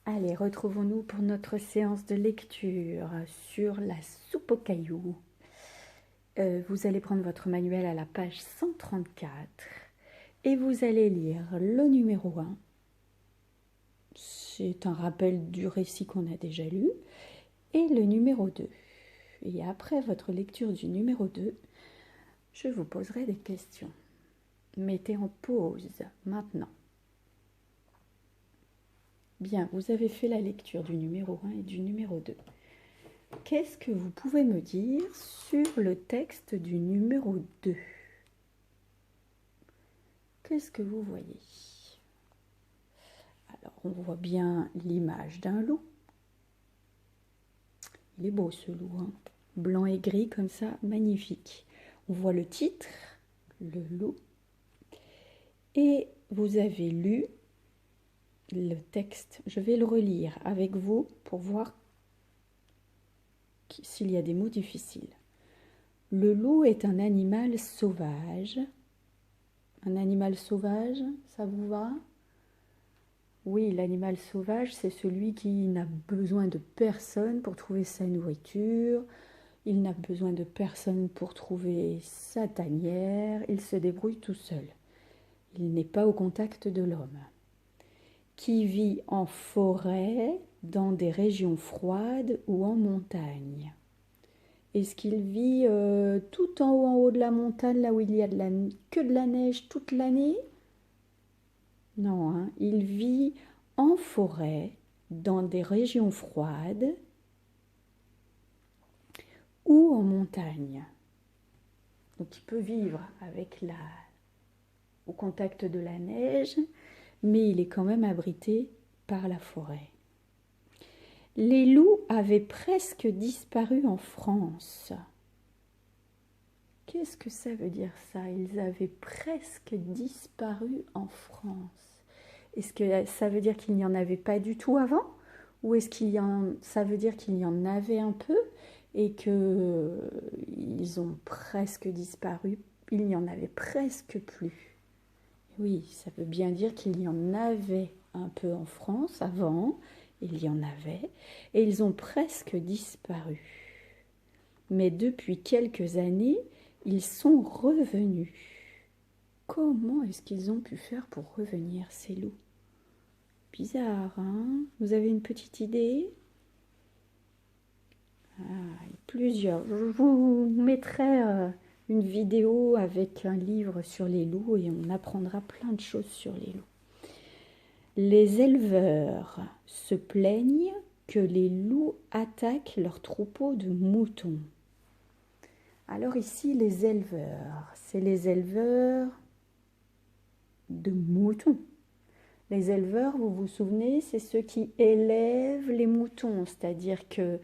Allez, retrouvons-nous pour notre séance de lecture sur la soupe aux cailloux. Vous allez prendre votre manuel à la page 134 et vous allez lire le numéro 1. C'est un rappel du récit qu'on a déjà lu. Et le numéro 2. Et après votre lecture du numéro 2, je vous poserai des questions. Mettez en pause maintenant. Bien, vous avez fait la lecture du numéro 1 et du numéro 2. Qu'est-ce que vous pouvez me dire sur le texte du numéro 2? Qu'est-ce que vous voyez? Alors, on voit bien l'image d'un loup. Il est beau ce loup, hein? Blanc et gris comme ça, magnifique. On voit le titre, le loup. Et vous avez lu le texte. Je vais le relire avec vous pour voir s'il y a des mots difficiles. Le loup est un animal sauvage. Un animal sauvage, ça vous va? Oui, l'animal sauvage, c'est celui qui n'a besoin de personne pour trouver sa nourriture. Il n'a besoin de personne pour trouver sa tanière. Il se débrouille tout seul. Il n'est pas au contact de l'homme. Qui vit en forêt, dans des régions froides ou en montagne. Est-ce qu'il vit tout en haut de la montagne, là où il y a que de la neige toute l'année? Non, hein, il vit en forêt, dans des régions froides ou en montagne. Donc il peut vivre au contact de la neige, mais il est quand même abrité par la forêt. Les loups avaient presque disparu en France. Qu'est-ce que ça veut dire ça? Ils avaient presque disparu en France. Est-ce que ça veut dire qu'il n'y en avait pas du tout avant? Ou est-ce ça veut dire qu'il y en avait un peu et qu'ils ont presque disparu? Il n'y en avait presque plus. Oui, ça veut bien dire qu'il y en avait un peu en France avant, il y en avait, et ils ont presque disparu. Mais depuis quelques années, ils sont revenus. Comment est-ce qu'ils ont pu faire pour revenir, ces loups? Bizarre, hein? Vous avez une petite idée? Plusieurs. Je vous mettrai une vidéo avec un livre sur les loups et on apprendra plein de choses sur les loups. Les éleveurs se plaignent que les loups attaquent leurs troupeaux de moutons. Alors ici, les éleveurs, c'est les éleveurs de moutons. Les éleveurs, vous vous souvenez, c'est ceux qui élèvent les moutons, c'est-à-dire qu'ils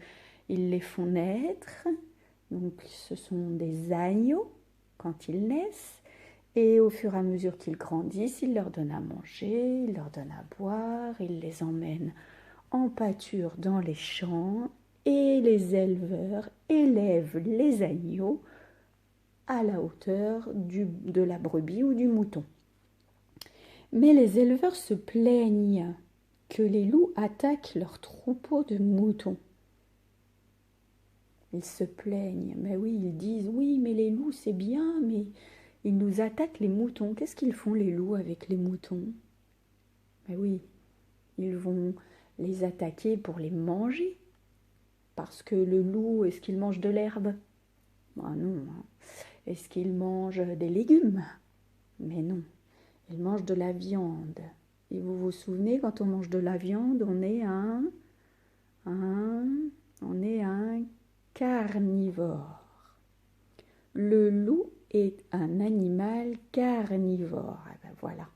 les font naître. Donc ce sont des agneaux quand ils naissent. Et au fur et à mesure qu'ils grandissent, ils leur donnent à manger, ils leur donnent à boire, ils les emmènent en pâture dans les champs. Et les éleveurs élèvent les agneaux à la hauteur de la brebis ou du mouton. Mais les éleveurs se plaignent que les loups attaquent leurs troupeaux de moutons. Ils se plaignent, mais oui, ils disent, oui, mais les loups c'est bien, mais ils nous attaquent les moutons. Qu'est-ce qu'ils font les loups avec les moutons? Mais oui, ils vont les attaquer pour les manger. Parce que le loup, est-ce qu'il mange de l'herbe? Ben non. Est-ce qu'il mange des légumes? Mais non. Il mange de la viande. Et vous vous souvenez, quand on mange de la viande, on est un carnivore. Le loup est un animal carnivore. Ah ben voilà,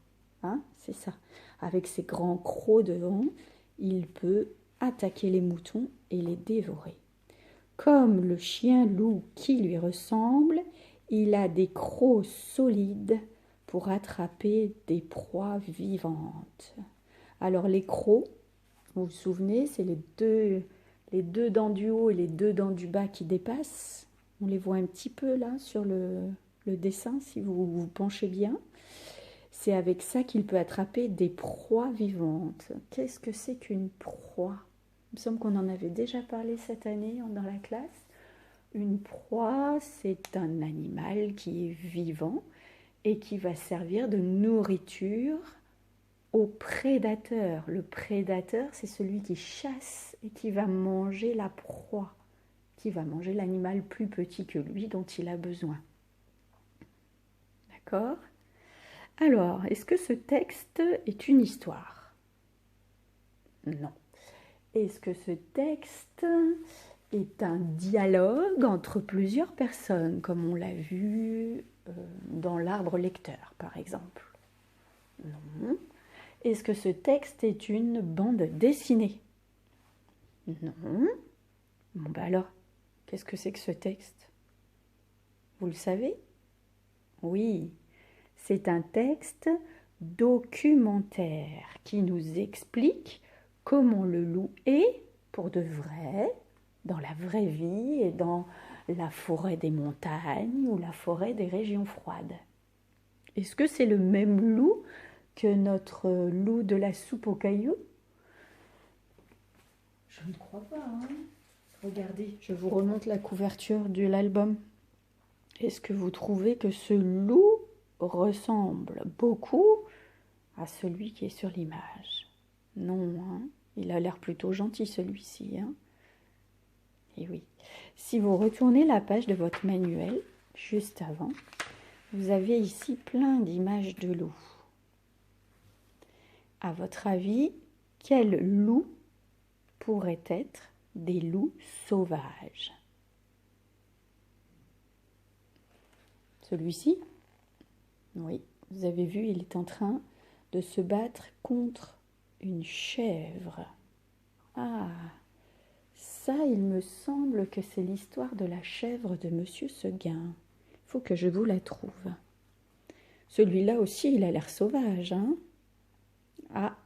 hein, c'est ça. Avec ses grands crocs devant, il peut attaquer les moutons et les dévorer. Comme le chien loup qui lui ressemble, il a des crocs solides pour attraper des proies vivantes. Alors les crocs, vous vous souvenez, c'est les deux dents du haut et les deux dents du bas qui dépassent. On les voit un petit peu là sur le dessin si vous vous penchez bien. C'est avec ça qu'il peut attraper des proies vivantes. Qu'est-ce que c'est qu'une proie? Il me semble qu'on en avait déjà parlé cette année dans la classe. Une proie, c'est un animal qui est vivant et qui va servir de nourriture au prédateur. Le prédateur, c'est celui qui chasse et qui va manger la proie, qui va manger l'animal plus petit que lui dont il a besoin. D'accord? Alors, est-ce que ce texte est une histoire? Non. Est-ce que ce texte est un dialogue entre plusieurs personnes, comme on l'a vu dans l'arbre lecteur, par exemple? Non. Est-ce que ce texte est une bande dessinée? Non. Bon, bah alors, qu'est-ce que c'est que ce texte? Vous le savez? Oui, c'est un texte documentaire qui nous explique comment le loup est pour de vrai, dans la vraie vie et dans la forêt des montagnes ou la forêt des régions froides. Est-ce que c'est le même loup que notre loup de la soupe aux cailloux? Je ne crois pas. Hein. Regardez, je vous remonte la couverture de l'album. Est-ce que vous trouvez que ce loup ressemble beaucoup à celui qui est sur l'image? Non, hein. Il a l'air plutôt gentil celui-ci. Hein. Et oui, si vous retournez la page de votre manuel, juste avant, vous avez ici plein d'images de loups. À votre avis, quels loups pourraient être des loups sauvages? Celui-ci? Oui, vous avez vu, il est en train de se battre contre une chèvre. Ah, ça, il me semble que c'est l'histoire de la chèvre de Monsieur Seguin. Il faut que je vous la trouve. Celui-là aussi, il a l'air sauvage, hein? Ah,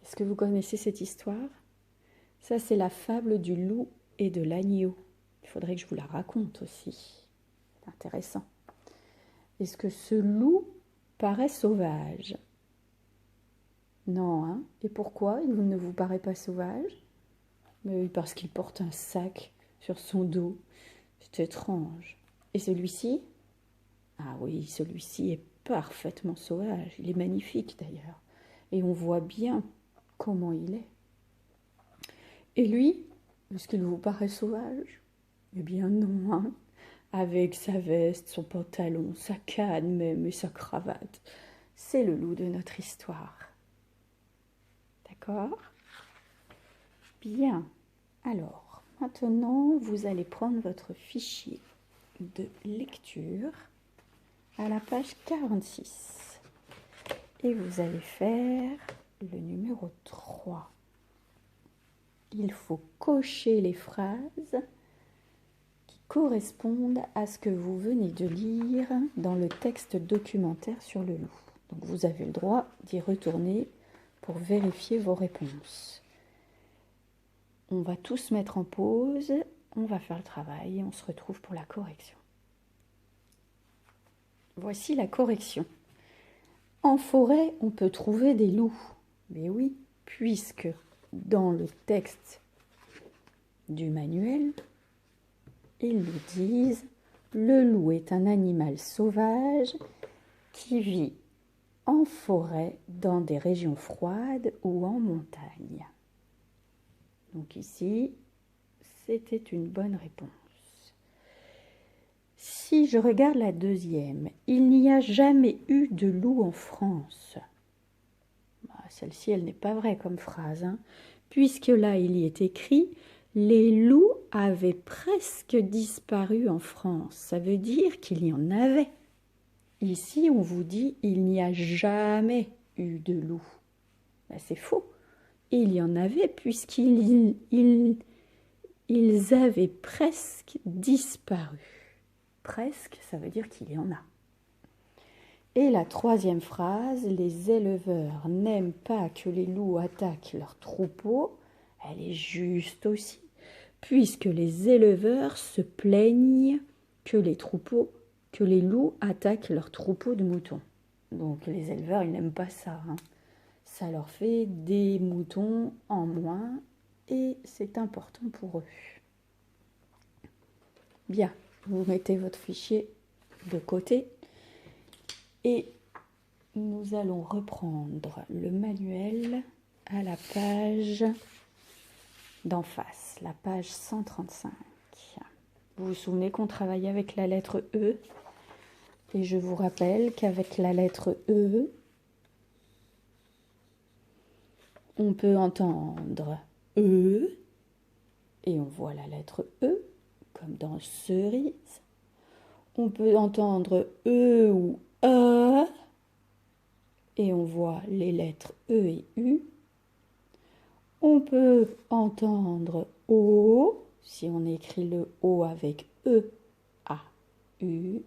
est-ce que vous connaissez cette histoire? Ça, c'est la fable du loup et de l'agneau. Il faudrait que je vous la raconte aussi. C'est intéressant. Est-ce que ce loup paraît sauvage? Non, hein? Et pourquoi il ne vous paraît pas sauvage? Mais parce qu'il porte un sac sur son dos. C'est étrange. Et celui-ci? Ah oui, celui-ci est parfaitement sauvage. Il est magnifique d'ailleurs. Et on voit bien comment il est. Et lui, est-ce qu'il vous paraît sauvage? Eh bien non, hein? Avec sa veste, son pantalon, sa canne même et sa cravate. C'est le loup de notre histoire. D'accord? Bien. Alors, maintenant, vous allez prendre votre fichier de lecture à la page 46. Et vous allez faire le numéro 3. Il faut cocher les phrases qui correspondent à ce que vous venez de lire dans le texte documentaire sur le loup. Donc vous avez le droit d'y retourner pour vérifier vos réponses. On va tous mettre en pause, on va faire le travail et on se retrouve pour la correction. Voici la correction. En forêt, on peut trouver des loups. Mais oui, puisque dans le texte du manuel, ils nous disent « Le loup est un animal sauvage qui vit en forêt dans des régions froides ou en montagne. » Donc ici, c'était une bonne réponse. Si je regarde la deuxième, il n'y a jamais eu de loup en France. Celle-ci, elle n'est pas vraie comme phrase, hein, puisque là, il y est écrit « Les loups avaient presque disparu en France ». Ça veut dire qu'il y en avait. Ici, on vous dit « Il n'y a jamais eu de loup ». C'est faux. Il y en avait puisqu'ils avaient presque disparu. Presque, ça veut dire qu'il y en a. Et la troisième phrase, les éleveurs n'aiment pas que les loups attaquent leurs troupeaux, elle est juste aussi, puisque les éleveurs se plaignent que les loups attaquent leurs troupeaux de moutons. Donc les éleveurs, ils n'aiment pas ça, hein. Ça leur fait des moutons en moins et c'est important pour eux. Bien, vous mettez votre fichier de côté et nous allons reprendre le manuel à la page d'en face, la page 135. Vous vous souvenez qu'on travaillait avec la lettre E et je vous rappelle qu'avec la lettre E, on peut entendre E et on voit la lettre E comme dans cerise. On peut entendre E ou E et on voit les lettres E et U. On peut entendre O si on écrit le O avec E, A, U.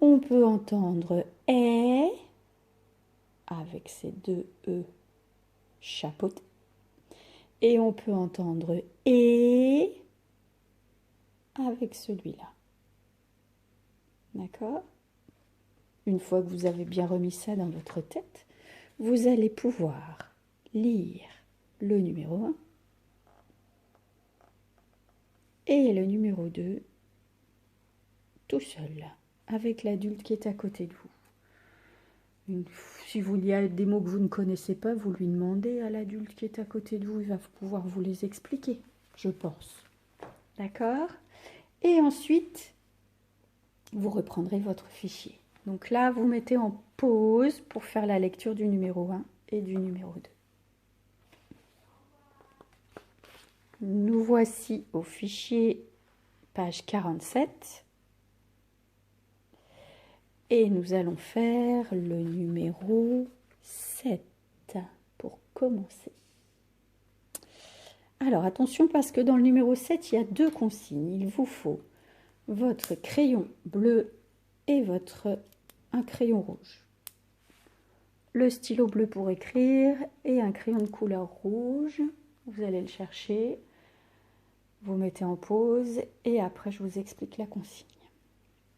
On peut entendre E avec ces deux E chapeautés. Et on peut entendre E avec celui-là. D'accord? Une fois que vous avez bien remis ça dans votre tête, vous allez pouvoir lire le numéro 1 et le numéro 2 tout seul, avec l'adulte qui est à côté de vous. Si il y a des mots que vous ne connaissez pas, vous lui demandez à l'adulte qui est à côté de vous, il va pouvoir vous les expliquer, je pense. D'accord? Et ensuite, vous reprendrez votre fichier. Donc là, vous mettez en pause pour faire la lecture du numéro 1 et du numéro 2. Nous voici au fichier page 47 et nous allons faire le numéro 7 pour commencer. Alors attention parce que dans le numéro 7, il y a deux consignes. Il vous faut votre crayon bleu et un crayon rouge. Le stylo bleu pour écrire et un crayon de couleur rouge. Vous allez le chercher. Vous mettez en pause et après je vous explique la consigne.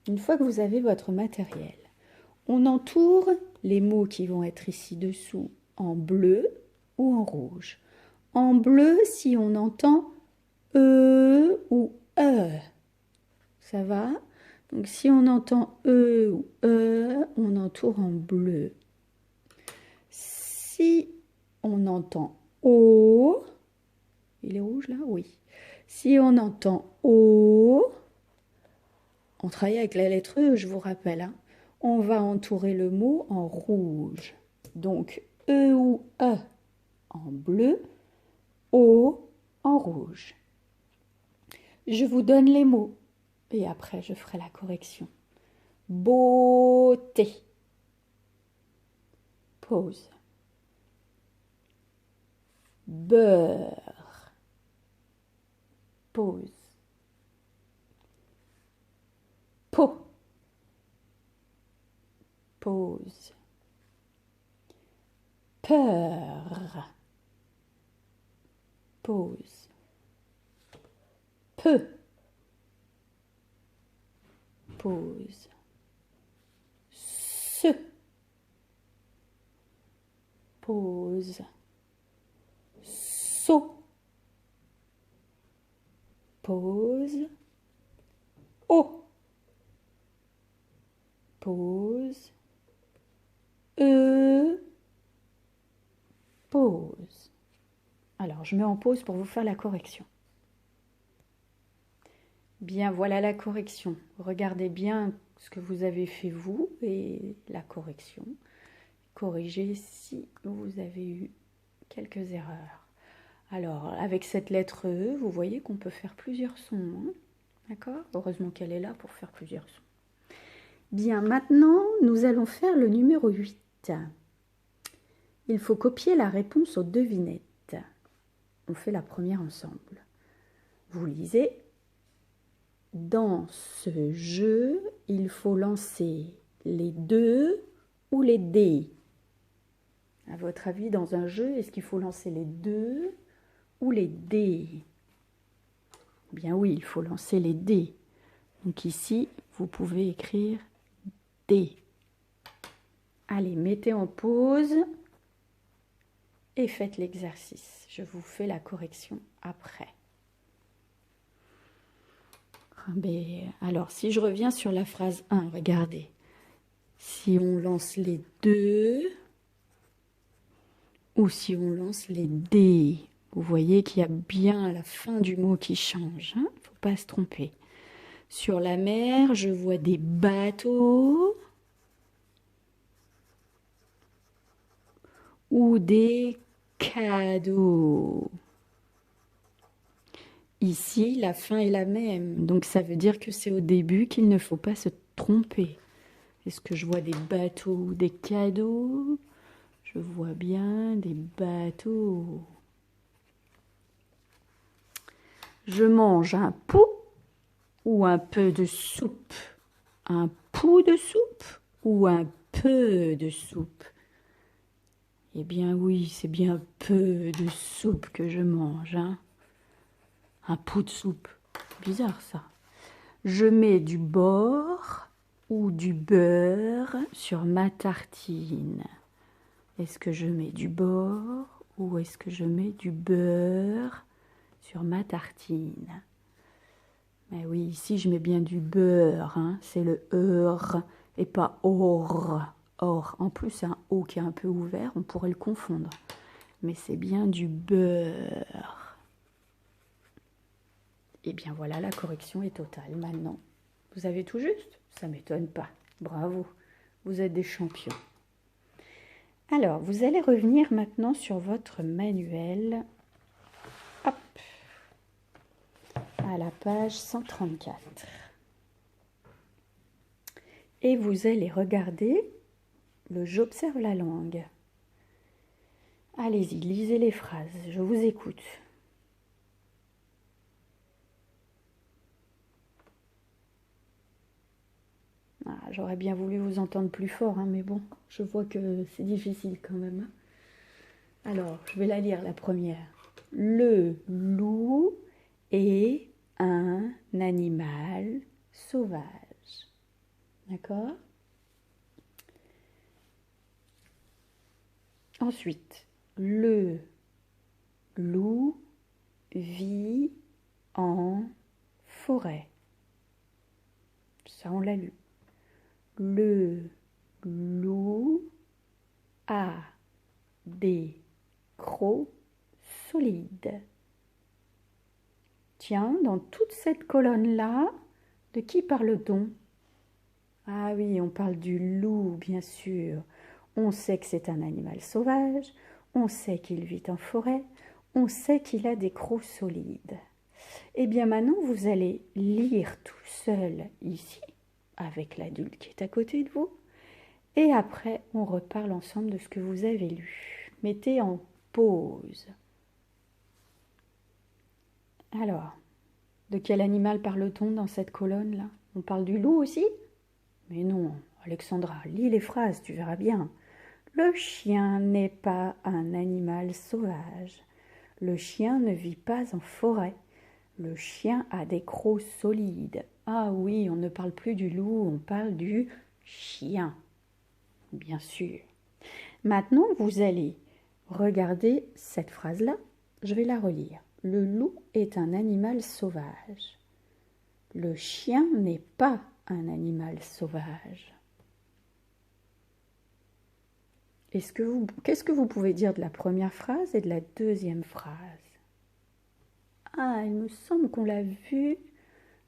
Une fois que vous avez votre matériel, on entoure les mots qui vont être ici dessous en bleu ou en rouge. En bleu si on entend E ou E. Ça va? Donc si on entend E ou E, on entoure en bleu. Si on entend O, il est rouge là? Oui. Si on entend O, on travaille avec la lettre E, je vous rappelle, hein, on va entourer le mot en rouge. Donc E ou E en bleu, O en rouge. Je vous donne les mots et après je ferai la correction. Beauté. Pause. Beurre. Pause. Peau. Pause. Peur. Pause. Peu. Pause. Se. Pause. Saut. Pause. O. Pause. Pause. Alors, je mets en pause pour vous faire la correction. Bien, voilà la correction. Regardez bien ce que vous avez fait vous et la correction. Corrigez si vous avez eu quelques erreurs. Alors, avec cette lettre E, vous voyez qu'on peut faire plusieurs sons. Hein, d'accord? Heureusement qu'elle est là pour faire plusieurs sons. Bien, maintenant, nous allons faire le numéro 8. Il faut copier la réponse aux devinettes. On fait la première ensemble. Vous lisez. Dans ce jeu, il faut lancer les 2 ou les dés. À votre avis, dans un jeu, est-ce qu'il faut lancer les 2 ou les dés? Bien oui, il faut lancer les dés. Donc ici, vous pouvez écrire dés. Allez, mettez en pause et faites l'exercice. Je vous fais la correction après. Alors, si je reviens sur la phrase 1, regardez. Si on lance les deux ou si on lance les D, vous voyez qu'il y a bien la fin du mot qui change. Il ne faut pas se tromper. Sur la mer, je vois des bateaux ou des cadeaux. Ici, la fin est la même, donc ça veut dire que c'est au début qu'il ne faut pas se tromper. Est-ce que je vois des bateaux ou des cadeaux? Je vois bien des bateaux. Je mange un pou ou un peu de soupe? Un pou de soupe ou un peu de soupe? Eh bien oui, c'est bien peu de soupe que je mange, hein. Un pot de soupe. Bizarre ça. Je mets du beurre ou du beurre sur ma tartine. Est-ce que je mets du beurre ou est-ce que je mets du beurre sur ma tartine? Mais oui, ici je mets bien du beurre, hein. C'est le heure et pas or. Or. En plus, c'est un O qui est un peu ouvert, on pourrait le confondre. Mais c'est bien du beurre. Et bien voilà, la correction est totale maintenant. Vous avez tout juste? Ça ne m'étonne pas. Bravo, vous êtes des champions. Alors, vous allez revenir maintenant sur votre manuel. Hop, à la page 134. Et vous allez regarder le «J'observe la langue». Allez-y, lisez les phrases, je vous écoute. Ah, j'aurais bien voulu vous entendre plus fort, hein, mais bon, je vois que c'est difficile quand même. Alors, je vais la lire, la première. Le loup est un animal sauvage. D'accord? Ensuite, le loup vit en forêt. Ça, on l'a lu. Le loup a des crocs solides. Tiens, dans toute cette colonne-là, de qui parle-t-on? Ah oui, on parle du loup, bien sûr. On sait que c'est un animal sauvage, on sait qu'il vit en forêt, on sait qu'il a des crocs solides. Eh bien maintenant, vous allez lire tout seul ici, avec l'adulte qui est à côté de vous, et après, on reparle ensemble de ce que vous avez lu. Mettez en pause. Alors, de quel animal parle-t-on dans cette colonne-là? On parle du loup aussi? Mais non, Alexandra, lis les phrases, tu verras bien. Le chien n'est pas un animal sauvage. Le chien ne vit pas en forêt. Le chien a des crocs solides. Ah oui, on ne parle plus du loup, on parle du chien. Bien sûr. Maintenant, vous allez regarder cette phrase-là. Je vais la relire. Le loup est un animal sauvage. Le chien n'est pas un animal sauvage. Qu'est-ce que vous pouvez dire de la première phrase et de la deuxième phrase? Ah, il me semble qu'on l'a vu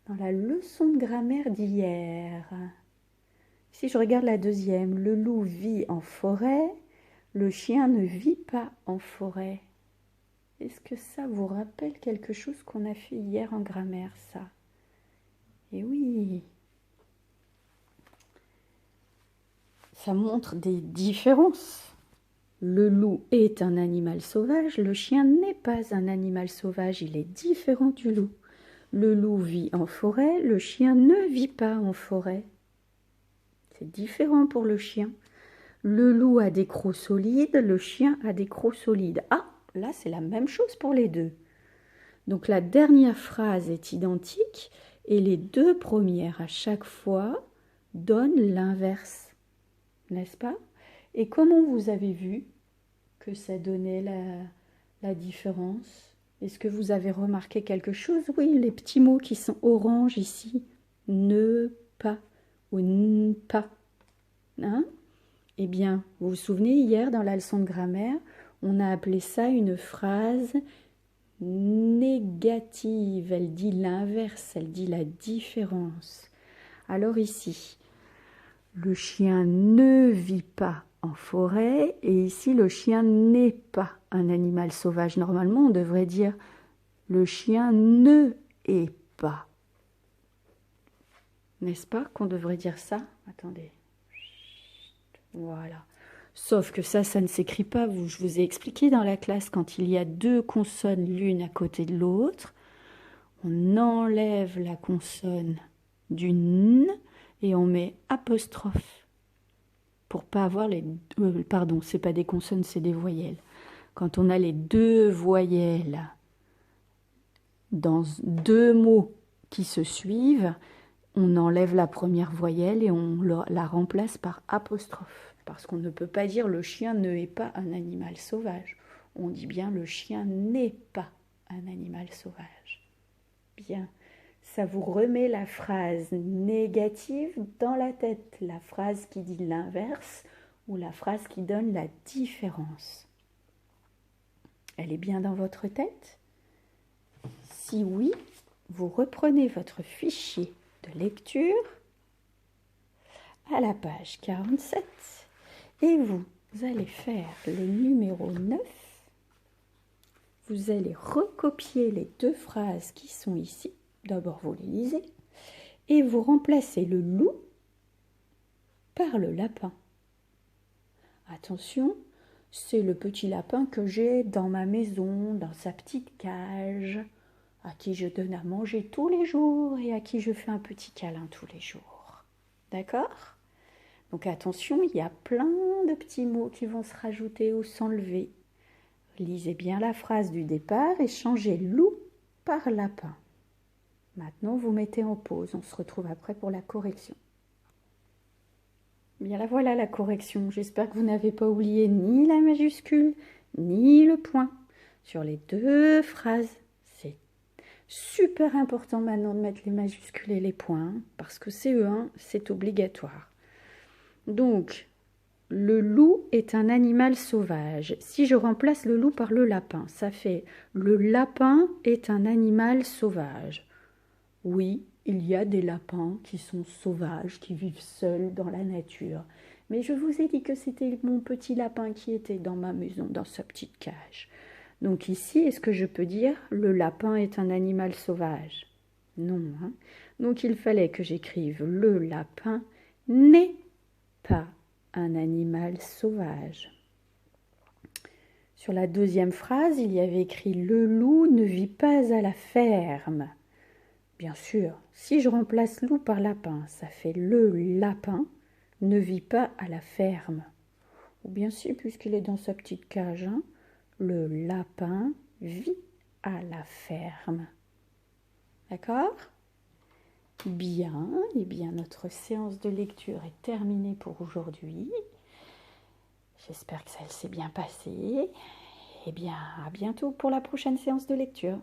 dans la leçon de grammaire d'hier. Si je regarde la deuxième, le loup vit en forêt, le chien ne vit pas en forêt. Est-ce que ça vous rappelle quelque chose qu'on a fait hier en grammaire, ça? Eh oui. Ça montre des différences. Le loup est un animal sauvage, le chien n'est pas un animal sauvage, il est différent du loup. Le loup vit en forêt, le chien ne vit pas en forêt. C'est différent pour le chien. Le loup a des crocs solides, le chien a des crocs solides. Ah, là c'est la même chose pour les deux. Donc la dernière phrase est identique et les deux premières à chaque fois donnent l'inverse. N'est-ce pas? Et comment vous avez vu que ça donnait la différence? Est-ce que vous avez remarqué quelque chose? Oui, les petits mots qui sont orange ici. Ne pas ou n pas. Hein? Eh bien, vous vous souvenez, hier dans la leçon de grammaire, on a appelé ça une phrase négative. Elle dit l'inverse, elle dit la différence. Alors ici, le chien ne vit pas en forêt et ici, le chien n'est pas un animal sauvage. Normalement, on devrait dire le chien ne est pas. N'est-ce pas qu'on devrait dire ça? Attendez. Voilà. Sauf que ça ne s'écrit pas. Je vous ai expliqué dans la classe, quand il y a deux consonnes l'une à côté de l'autre, on enlève la consonne du n et on met apostrophe pour pas avoir les... pardon, c'est pas des consonnes, c'est des voyelles. Quand on a les deux voyelles dans deux mots qui se suivent, on enlève la première voyelle et on la remplace par apostrophe. Parce qu'on ne peut pas dire le chien ne est pas un animal sauvage. On dit bien le chien n'est pas un animal sauvage. Bien, ça vous remet la phrase négative dans la tête, la phrase qui dit l'inverse ou la phrase qui donne la différence. Elle est bien dans votre tête? Si oui, vous reprenez votre fichier de lecture à la page 47 et vous allez faire le numéro 9. Vous allez recopier les deux phrases qui sont ici. D'abord, vous les lisez et vous remplacez le loup par le lapin. Attention, c'est le petit lapin que j'ai dans ma maison, dans sa petite cage, à qui je donne à manger tous les jours et à qui je fais un petit câlin tous les jours. D'accord? Donc attention, il y a plein de petits mots qui vont se rajouter ou s'enlever. Lisez bien la phrase du départ et changez loup par lapin. Maintenant, vous mettez en pause. On se retrouve après pour la correction. Bien là, voilà la correction. J'espère que vous n'avez pas oublié ni la majuscule, ni le point sur les deux phrases. C'est super important maintenant de mettre les majuscules et les points, parce que CE1, c'est obligatoire. Donc, le loup est un animal sauvage. Si je remplace le loup par le lapin, ça fait le lapin est un animal sauvage. Oui, il y a des lapins qui sont sauvages, qui vivent seuls dans la nature. Mais je vous ai dit que c'était mon petit lapin qui était dans ma maison, dans sa petite cage. Donc ici, est-ce que je peux dire le lapin est un animal sauvage? Non. Hein? Donc il fallait que j'écrive le lapin n'est pas un animal sauvage. Sur la deuxième phrase, il y avait écrit le loup ne vit pas à la ferme. Bien sûr, si je remplace loup par lapin, ça fait le lapin ne vit pas à la ferme. Ou bien si, puisqu'il est dans sa petite cage, hein, le lapin vit à la ferme. D'accord? Bien, et bien notre séance de lecture est terminée pour aujourd'hui. J'espère que ça s'est bien passé. Et bien, à bientôt pour la prochaine séance de lecture.